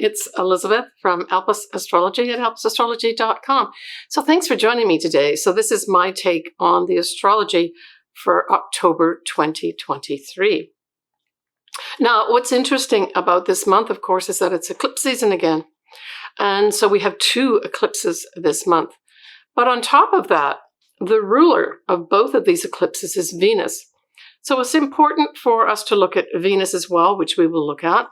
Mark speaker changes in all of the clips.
Speaker 1: It's Elizabeth from Elpis Astrology at elpisastrology.com. So thanks for joining me today. So this is my take on the astrology for October 2023. Now, what's interesting about this month, of course, is that it's eclipse season again. And so we have 2 eclipses this month. But on top of that, the ruler of both of these eclipses is Venus. So it's important for us to look at Venus as well, which we will look at.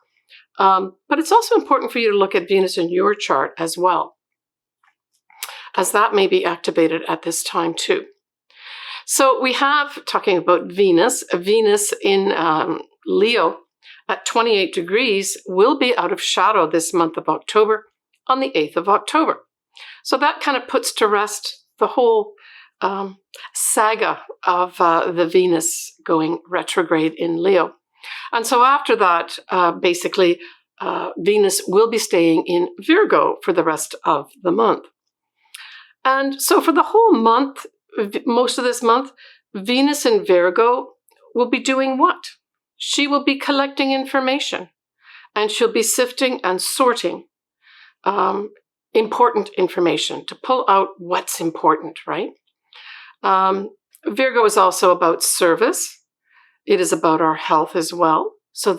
Speaker 1: But it's also important for you to look at Venus in your chart as well, as that may be activated at this time too. So we have, talking about Venus in Leo at 28 degrees will be out of shadow this month of October on the 8th of October. So that kind of puts to rest the whole saga of the Venus going retrograde in Leo. And so after that, basically, Venus will be staying in Virgo for the rest of the month. And so for the whole month, most of this month, Venus in Virgo will be doing what? She will be collecting information, and she'll be sifting and sorting important information to pull out what's important, right? Virgo is also about service. It is about our health as well. So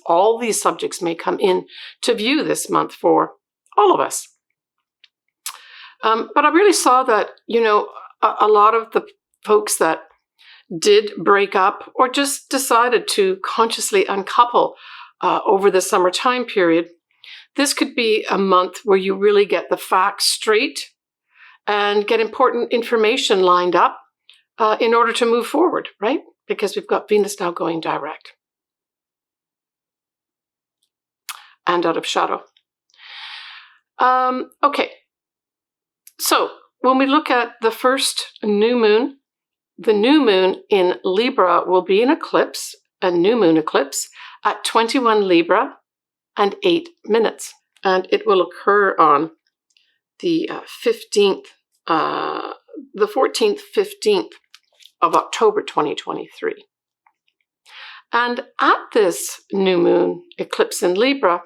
Speaker 1: all these subjects may come in to view this month for all of us. But I really saw that, a lot of the folks that did break up or just decided to consciously uncouple over the summer time period, this could be a month where you really get the facts straight and get important information lined up in order to move forward, right? Because we've got Venus now going direct and out of shadow. Okay, so when we look at the first new moon, the new moon in Libra will be an eclipse, a new moon eclipse, at 21 Libra and 8 minutes. And it will occur on the 14th, 15th of October 2023. And at this new moon eclipse in Libra,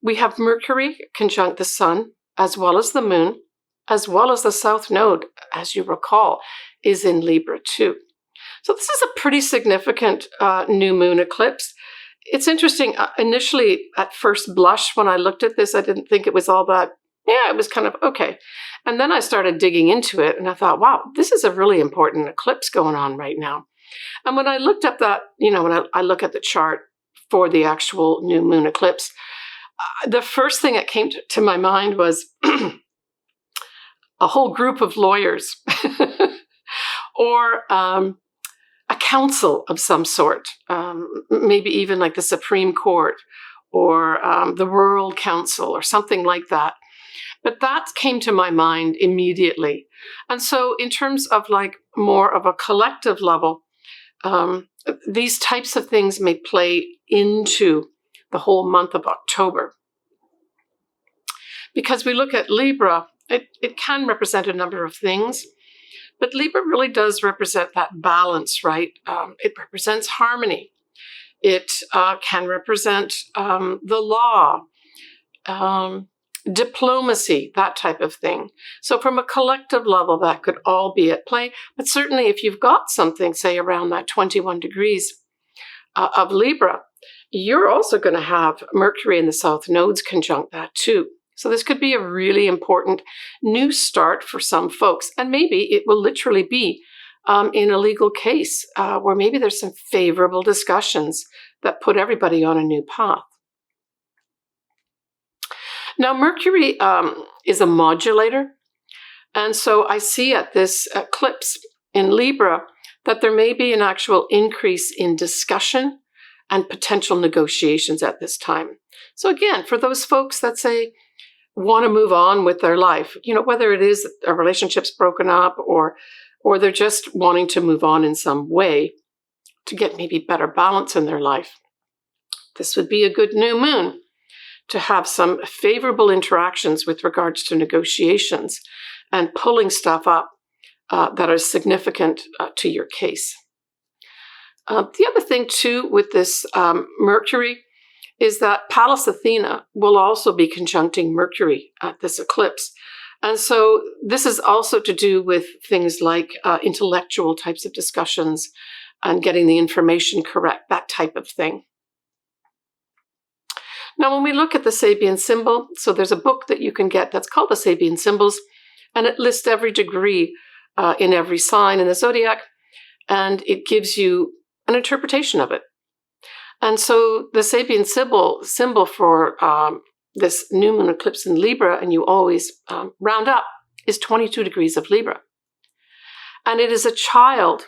Speaker 1: we have Mercury conjunct the Sun, as well as the Moon, as well as the South Node, as you recall, is in Libra too. So this is a pretty significant new moon eclipse. It's interesting, initially at first blush when I looked at this, I didn't think it was all that, it was kind of okay. And then I started digging into it and I thought, wow, this is a really important eclipse going on right now. And when I looked up that, when I look at the chart for the actual new moon eclipse, the first thing that came to my mind was a whole group of lawyers or a council of some sort, maybe even like the Supreme Court or the World Council or something like that. But that came to my mind immediately. And so in terms of like more of a collective level, these types of things may play into the whole month of October. Because we look at Libra, it can represent a number of things, but Libra really does represent that balance, right? It represents harmony. It can represent the law, diplomacy, that type of thing. So from a collective level, that could all be at play. But certainly if you've got something, say around that 21 degrees of Libra, you're also going to have Mercury in the South Nodes conjunct that too. So this could be a really important new start for some folks. And maybe it will literally be in a legal case where maybe there's some favorable discussions that put everybody on a new path. Now, Mercury is a modulator. And so I see at this eclipse in Libra that there may be an actual increase in discussion and potential negotiations at this time. So again, for those folks that say, want to move on with their life, whether it is a relationship's broken up or they're just wanting to move on in some way to get maybe better balance in their life, this would be a good new moon to have some favorable interactions with regards to negotiations and pulling stuff up that is significant to your case. The other thing too with this Mercury is that Pallas Athena will also be conjuncting Mercury at this eclipse. And so this is also to do with things like intellectual types of discussions and getting the information correct, that type of thing. Now, when we look at the Sabian symbol, so there's a book that you can get that's called the Sabian Symbols, and it lists every degree in every sign in the zodiac, and it gives you an interpretation of it. And so the Sabian symbol for this new moon eclipse in Libra, and you always round up, is 22 degrees of Libra. And it is a child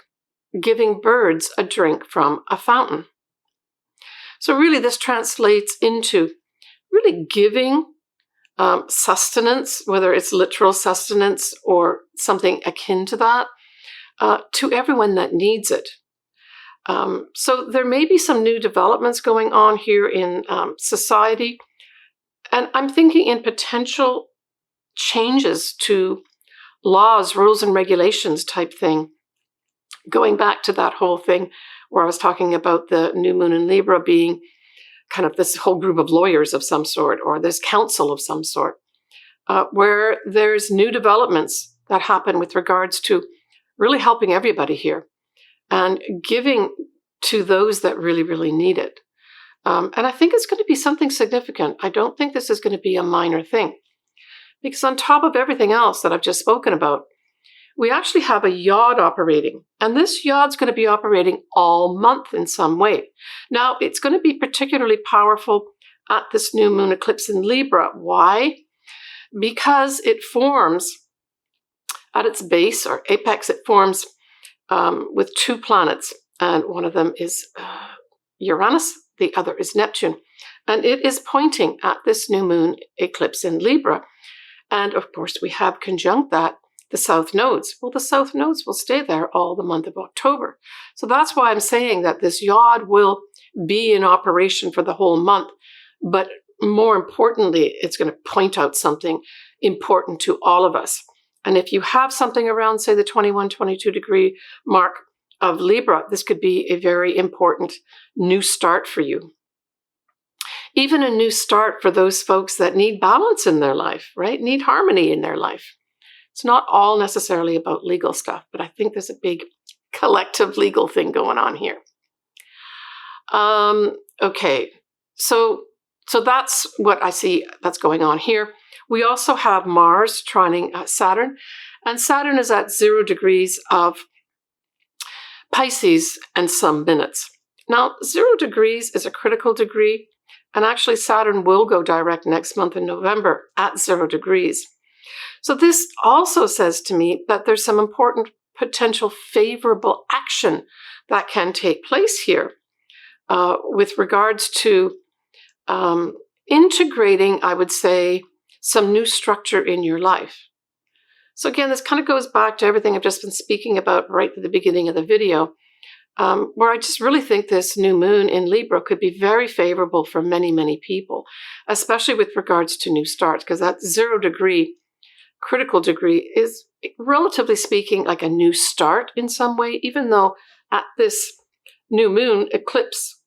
Speaker 1: giving birds a drink from a fountain. So really this translates into really giving sustenance, whether it's literal sustenance or something akin to that, to everyone that needs it. So there may be some new developments going on here in society. And I'm thinking in potential changes to laws, rules, and regulations type thing, going back to that whole thing where I was talking about the new moon in Libra being kind of this whole group of lawyers of some sort, or this council of some sort, where there's new developments that happen with regards to really helping everybody here and giving to those that really, really need it. And I think it's going to be something significant. I don't think this is going to be a minor thing. Because on top of everything else that I've just spoken about, we actually have a yod operating. And this yod's going to be operating all month in some way. Now, it's going to be particularly powerful at this new moon eclipse in Libra. Why? Because it forms at its base or apex, it forms with two planets. And one of them is Uranus, the other is Neptune. And it is pointing at this new moon eclipse in Libra. And of course, we have conjunct that, the south nodes. Well, the south nodes will stay there all the month of October. So that's why I'm saying that this yod will be in operation for the whole month. But more importantly, it's going to point out something important to all of us. And if you have something around, say, the 21, 22 degree mark of Libra, this could be a very important new start for you. Even a new start for those folks that need balance in their life, right? Need harmony in their life. It's not all necessarily about legal stuff, but I think there's a big collective legal thing going on here. Okay, so that's what I see that's going on here. We also have Mars trining Saturn, and Saturn is at 0 degrees of Pisces and some minutes. Now, 0 degrees is a critical degree, and actually Saturn will go direct next month in November at 0 degrees. So this also says to me that there's some important potential favorable action that can take place here with regards to integrating, I would say, some new structure in your life. So again, this kind of goes back to everything I've just been speaking about right at the beginning of the video, where I just really think this new moon in Libra could be very favorable for many, many people, especially with regards to new starts, because that 0 degree critical degree is, relatively speaking, like a new start in some way, even though at this new moon eclipse,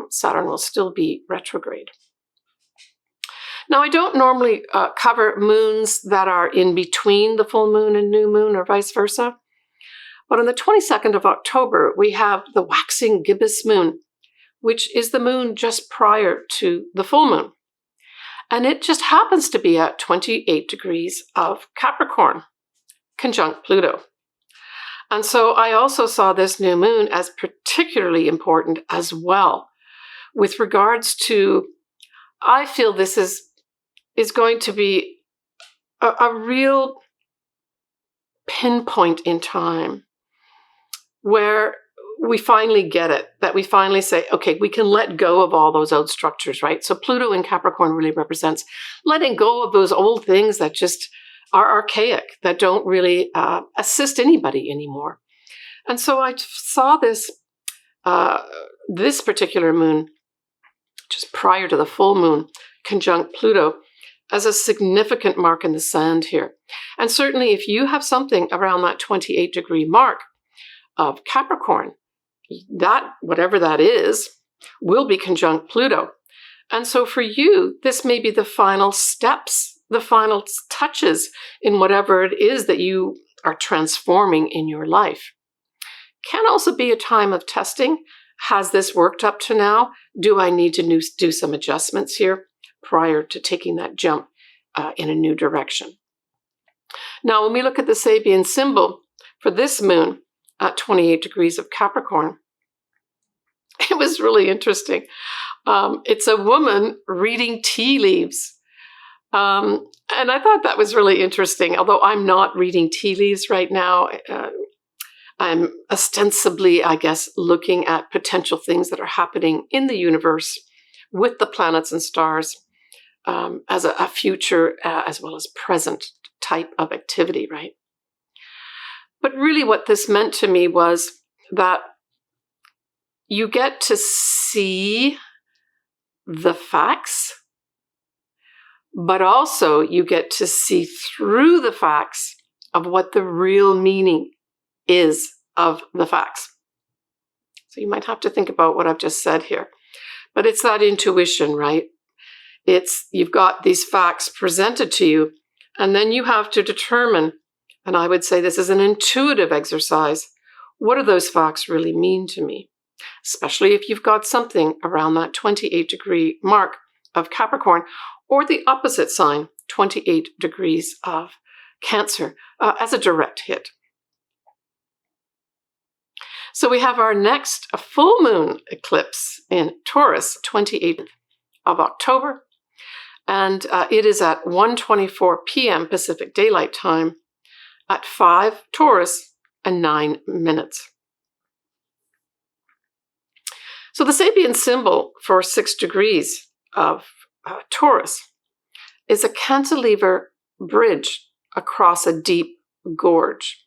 Speaker 1: Saturn will still be retrograde. Now, I don't normally cover moons that are in between the full moon and new moon or vice versa. But on the 22nd of October, we have the waxing gibbous moon, which is the moon just prior to the full moon. And it just happens to be at 28 degrees of Capricorn, conjunct Pluto. And so I also saw this new moon as particularly important as well with regards to, I feel this is going to be a real pinpoint in time where we finally get it, that we finally say, okay, we can let go of all those old structures, right? So Pluto in Capricorn really represents letting go of those old things that just are archaic, that don't really assist anybody anymore. And so I saw this, this particular moon, just prior to the full moon, conjunct Pluto, as a significant mark in the sand here. And certainly if you have something around that 28 degree mark of Capricorn, that, whatever that is, will be conjunct Pluto. And so for you, this may be the final steps, the final touches in whatever it is that you are transforming in your life. Can also be a time of testing. Has this worked up to now? Do I need to do some adjustments here prior to taking that jump in a new direction? Now, when we look at the Sabian symbol for this moon at 28 degrees of Capricorn, it was really interesting. It's a woman reading tea leaves. And I thought that was really interesting, although I'm not reading tea leaves right now. I'm ostensibly, I guess, looking at potential things that are happening in the universe with the planets and stars as a future as well as present type of activity, right? But really what this meant to me was that you get to see the facts, but also you get to see through the facts of what the real meaning is of the facts. So you might have to think about what I've just said here. But it's that intuition, right? You've got these facts presented to you, and then you have to determine, and I would say this is an intuitive exercise, what do those facts really mean to me? Especially if you've got something around that 28 degree mark of Capricorn, or the opposite sign, 28 degrees of Cancer, as a direct hit. So we have our next full moon eclipse in Taurus, 28th of October, and it is at 1:24 p.m. Pacific Daylight Time at 5 Taurus and 9 minutes. So the Sabian symbol for 6 degrees of Taurus is a cantilever bridge across a deep gorge.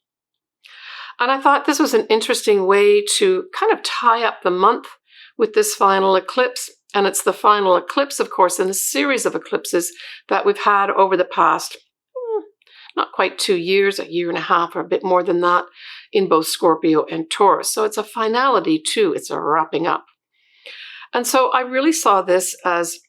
Speaker 1: And I thought this was an interesting way to kind of tie up the month with this final eclipse. And it's the final eclipse, of course, in a series of eclipses that we've had over the past, not quite 2 years, a year and a half, or a bit more than that, in both Scorpio and Taurus. So it's a finality too, it's a wrapping up. And so I really saw this as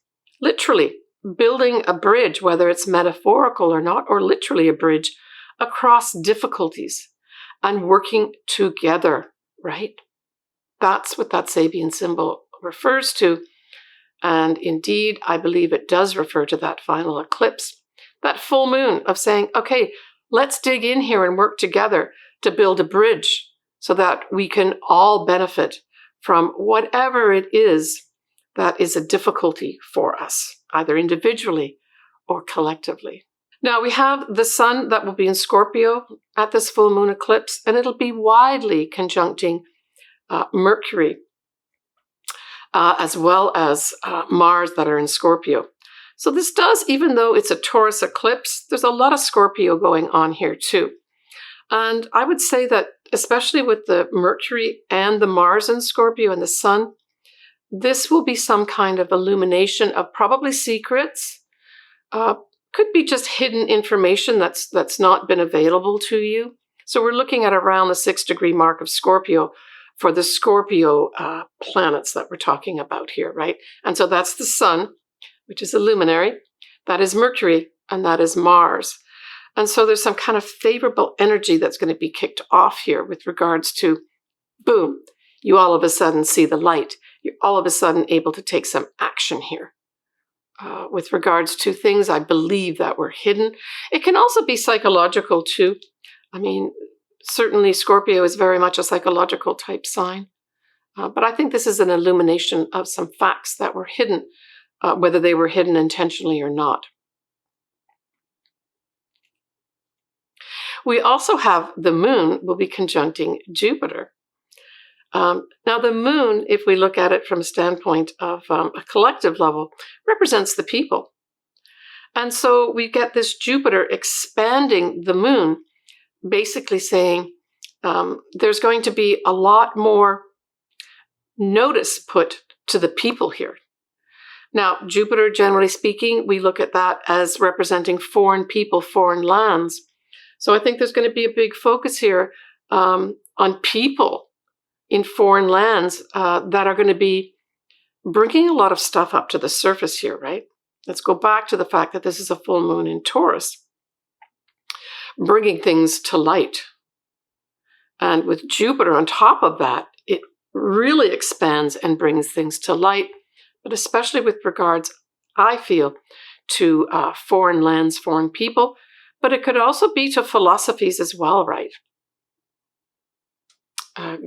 Speaker 1: literally building a bridge, whether it's metaphorical or not, or literally a bridge across difficulties and working together, right? That's what that Sabian symbol refers to. And indeed, I believe it does refer to that final eclipse, that full moon of saying, okay, let's dig in here and work together to build a bridge so that we can all benefit from whatever it is that is a difficulty for us, either individually or collectively. Now we have the sun that will be in Scorpio at this full moon eclipse, and it'll be widely conjuncting Mercury, as well as Mars that are in Scorpio. So this does, even though it's a Taurus eclipse, there's a lot of Scorpio going on here too. And I would say that especially with the Mercury and the Mars in Scorpio and the sun, this will be some kind of illumination of probably secrets. Could be just hidden information that's not been available to you. So we're looking at around the 6 degree mark of Scorpio for the Scorpio planets that we're talking about here, right? And so that's the sun, which is a luminary, that is Mercury, and that is Mars. And so there's some kind of favorable energy that's going to be kicked off here with regards to, boom, you all of a sudden see the light. You're all of a sudden able to take some action here. With regards to things I believe that were hidden. It can also be psychological too. I mean, certainly Scorpio is very much a psychological type sign. But I think this is an illumination of some facts that were hidden, whether they were hidden intentionally or not. We also have the moon will be conjuncting Jupiter. Now the moon, if we look at it from a standpoint of a collective level, represents the people. And so we get this Jupiter expanding the moon, basically saying there's going to be a lot more notice put to the people here. Now, Jupiter, generally speaking, we look at that as representing foreign people, foreign lands. So I think there's going to be a big focus here on people in foreign lands that are going to be bringing a lot of stuff up to the surface here, right? Let's go back to the fact that this is a full moon in Taurus, bringing things to light. And with Jupiter on top of that, it really expands and brings things to light, but especially with regards, I feel, to foreign lands, foreign people, but it could also be to philosophies as well, right?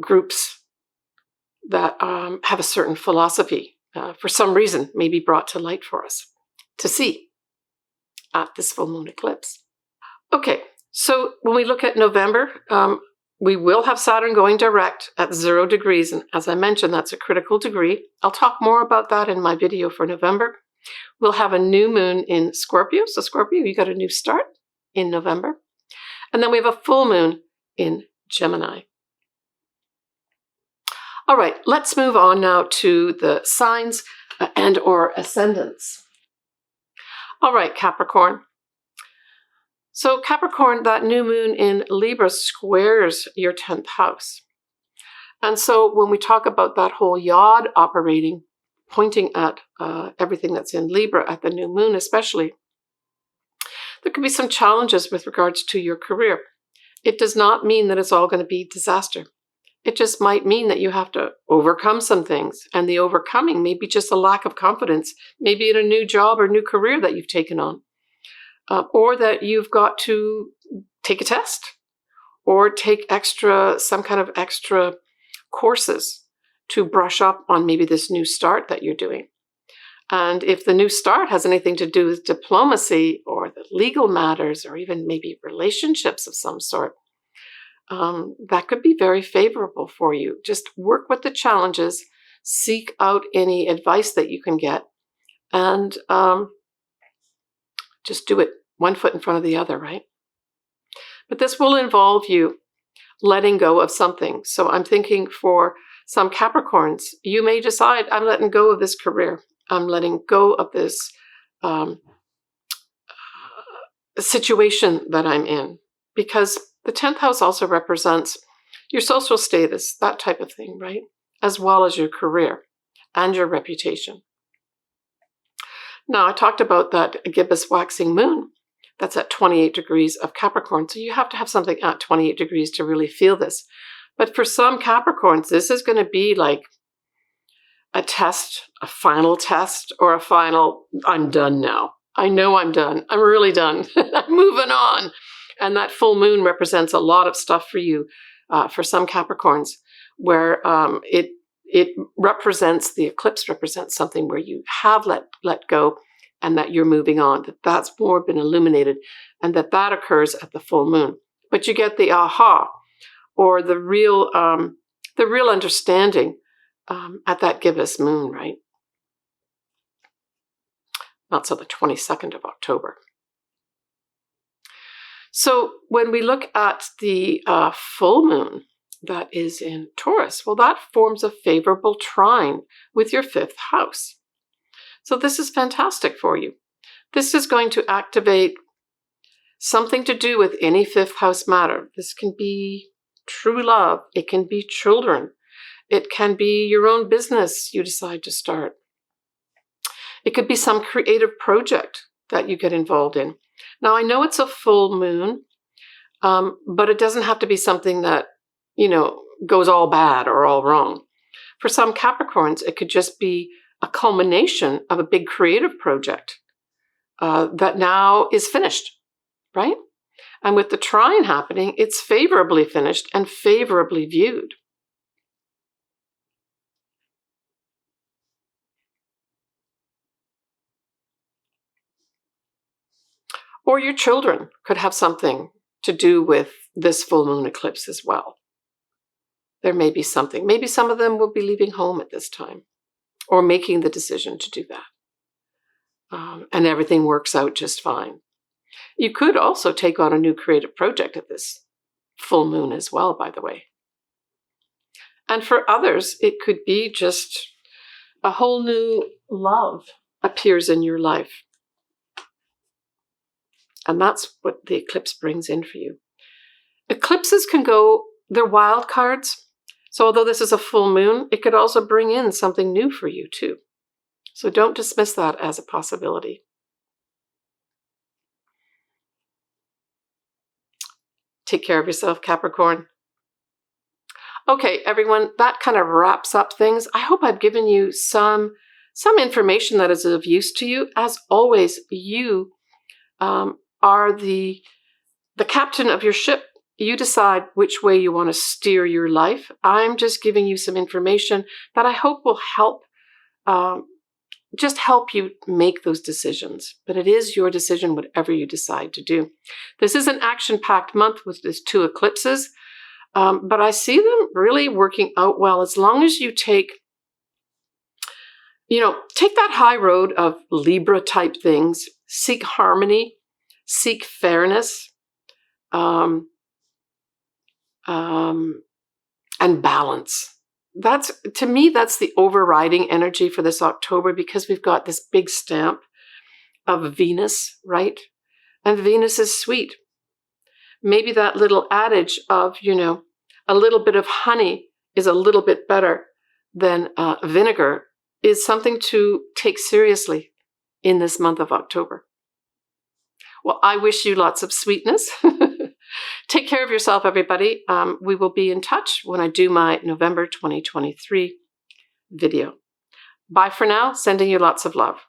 Speaker 1: Groups that have a certain philosophy, for some reason, may be brought to light for us to see at this full moon eclipse. Okay, so when we look at November, we will have Saturn going direct at 0 degrees. And as I mentioned, that's a critical degree. I'll talk more about that in my video for November. We'll have a new moon in Scorpio. So Scorpio, you got a new start in November. And then we have a full moon in Gemini. All right, let's move on now to the signs and or ascendants. All right, Capricorn. So Capricorn, that new moon in Libra squares your 10th house. And so when we talk about that whole yod operating, pointing at everything that's in Libra at the new moon especially, there could be some challenges with regards to your career. It does not mean that it's all going to be disaster. It just might mean that you have to overcome some things. And the overcoming may be just a lack of confidence, maybe in a new job or new career that you've taken on. Or that you've got to take a test or take some kind of extra courses to brush up on maybe this new start that you're doing. And if the new start has anything to do with diplomacy or the legal matters or even maybe relationships of some sort, that could be very favorable for you. Just work with the challenges, seek out any advice that you can get, and just do it one foot in front of the other, right? But this will involve you letting go of something. So I'm thinking for some Capricorns, you may decide, I'm letting go of this career. I'm letting go of this situation that I'm in. Because the 10th house also represents your social status, that type of thing, right? As well as your career and your reputation. Now, I talked about that gibbous waxing moon. That's at 28 degrees of Capricorn. So you have to have something at 28 degrees to really feel this. But for some Capricorns, this is going to be like a test, a final test, or a final, I'm done now. I know I'm done. I'm really done. I'm moving on. And that full moon represents a lot of stuff for you, for some Capricorns, where it represents, the eclipse represents something where you have let go and that you're moving on, that's more been illuminated, and that occurs at the full moon. But you get the aha, or the real understanding at that gibbous moon, right? Not till the 22nd of October. So when we look at the full moon that is in Taurus, well, that forms a favorable trine with your 5th house. So this is fantastic for you. This is going to activate something to do with any 5th house matter. This can be true love. It can be children. It can be your own business you decide to start. It could be some creative project that you get involved in. Now, I know it's a full moon, but it doesn't have to be something that, goes all bad or all wrong. For some Capricorns, it could just be a culmination of a big creative project that now is finished, right? And with the trine happening, it's favorably finished and favorably viewed. Or your children could have something to do with this full moon eclipse as well. There may be something. Maybe some of them will be leaving home at this time or making the decision to do that. And everything works out just fine. You could also take on a new creative project at this full moon as well, by the way. And for others, it could be just a whole new love appears in your life. And that's what the eclipse brings in for you. Eclipses can go, they're wild cards. So although this is a full moon, it could also bring in something new for you too. So don't dismiss that as a possibility. Take care of yourself, Capricorn. Okay, everyone, that kind of wraps up things. I hope I've given you some information that is of use to you. As always, you are the captain of your ship. You decide which way you want to steer your life. I'm just giving you some information that I hope will help, just help you make those decisions. But it is your decision, whatever you decide to do. This is an action-packed month with these 2 eclipses, but I see them really working out well as long as you take that high road of Libra type things, seek harmony, seek fairness, and balance. To me, that's the overriding energy for this October, because we've got this big stamp of Venus, right? And Venus is sweet. Maybe that little adage of, a little bit of honey is a little bit better than vinegar is something to take seriously in this month of October. Well, I wish you lots of sweetness. Take care of yourself, everybody. We will be in touch when I do my November 2023 video. Bye for now. Sending you lots of love.